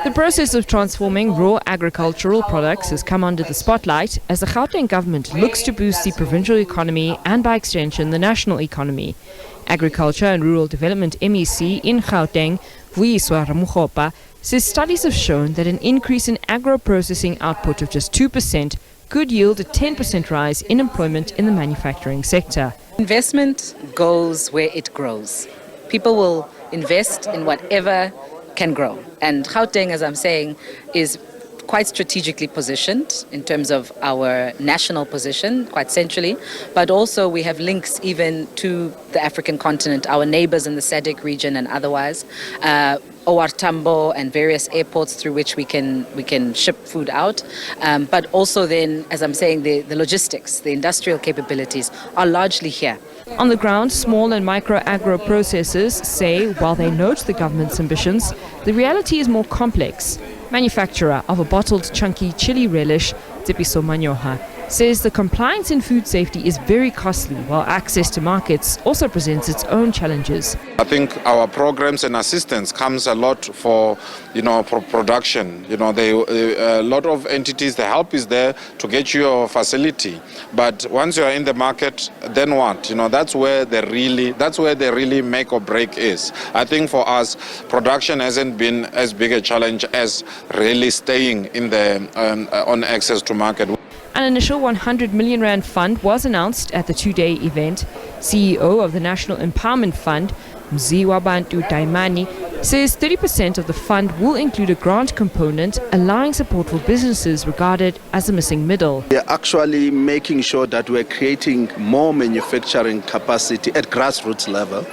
The process of transforming raw agricultural products has come under the spotlight as the Gauteng government looks to boost the provincial economy and by extension the national economy. Agriculture and Rural Development MEC in Gauteng, Vuyiswa Ramukgopa, says studies have shown that an increase in agro-processing output of just 2% could yield a 10% rise in employment in the manufacturing sector. Investment goes where it grows. People will invest in whatever can grow. And Gauteng, as I'm saying, is quite strategically positioned in terms of our national position, quite centrally, but also we have links even to the African continent, our neighbors in the SADC region and otherwise, OR Tambo and various airports through which we can ship food out, but also then, as I'm saying, the logistics, the industrial capabilities are largely here. On the ground, small and micro agro-processors say while they note the government's ambitions, the reality is more complex. Manufacturer of a bottled chunky chili relish, Tsepiso Manyoha, says the compliance in food safety is very costly, while access to markets also presents its own challenges. I think our programs and assistance comes a lot for production. A lot of entities, the help is there to get you your facility, but once you are in the market, then what? That's where the really make or break is. I think for us, production hasn't been as big a challenge as really staying in the on access to market. An initial 100 million rand fund was announced at the two-day event. CEO of the National Empowerment Fund, Mziwa Bantu Daimani, says 30% of the fund will include a grant component, allowing support for businesses regarded as a missing middle. We are actually making sure that we're creating more manufacturing capacity at grassroots level,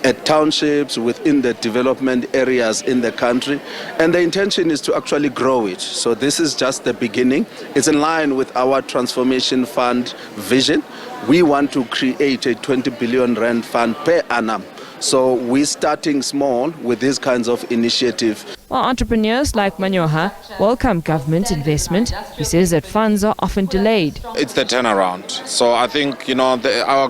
at townships, within the development areas in the country, and the intention is to actually grow it. So this is just the beginning. It's in line with our transformation fund vision. We want to create a 20 billion rand fund per annum. So we're starting small with these kinds of initiatives. While entrepreneurs like Manyoha welcome government investment, he says that funds are often delayed. It's the turnaround. So I think, our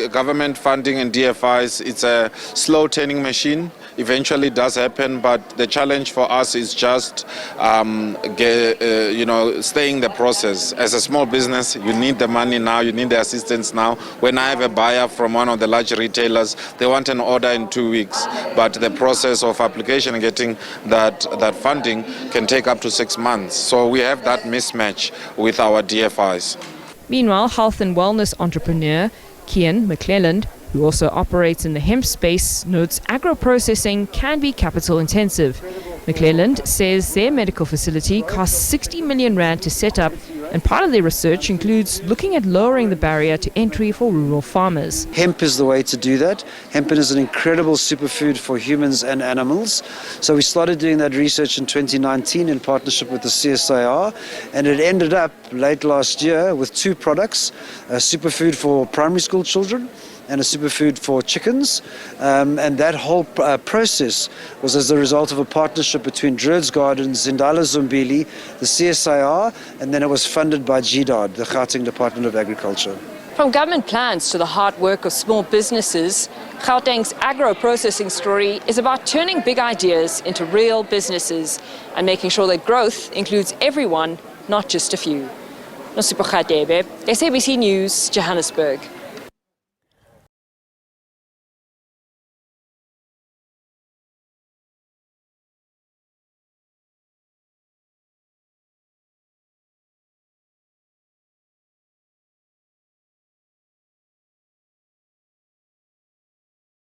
government funding and DFIs, it's a slow turning machine. Eventually it does happen, but the challenge for us is just, staying the process. As a small business, you need the money now, you need the assistance now. When I have a buyer from one of the large retailers, they want an order in 2 weeks, but the process of application and getting that funding can take up to 6 months. So we have that mismatch with our DFIs. Meanwhile, health and wellness entrepreneur Kian McClelland, who also operates in the hemp space, notes agro-processing can be capital intensive. McClelland says their medical facility costs 60 million rand to set up, and part of their research includes looking at lowering the barrier to entry for rural farmers. Hemp is the way to do that. Hemp is an incredible superfood for humans and animals. So we started doing that research in 2019 in partnership with the CSIR, and it ended up late last year with 2 products, a superfood for primary school children and a superfood for chickens, and that whole process was as a result of a partnership between Druids Gardens, Zindala Zumbili, the CSIR, and then it was funded by GDOD, the Gauteng Department of Agriculture. From government plans to the hard work of small businesses, Gauteng's agro-processing story is about turning big ideas into real businesses and making sure that growth includes everyone, not just a few. Nosipho Khatebe, SABC News, Johannesburg.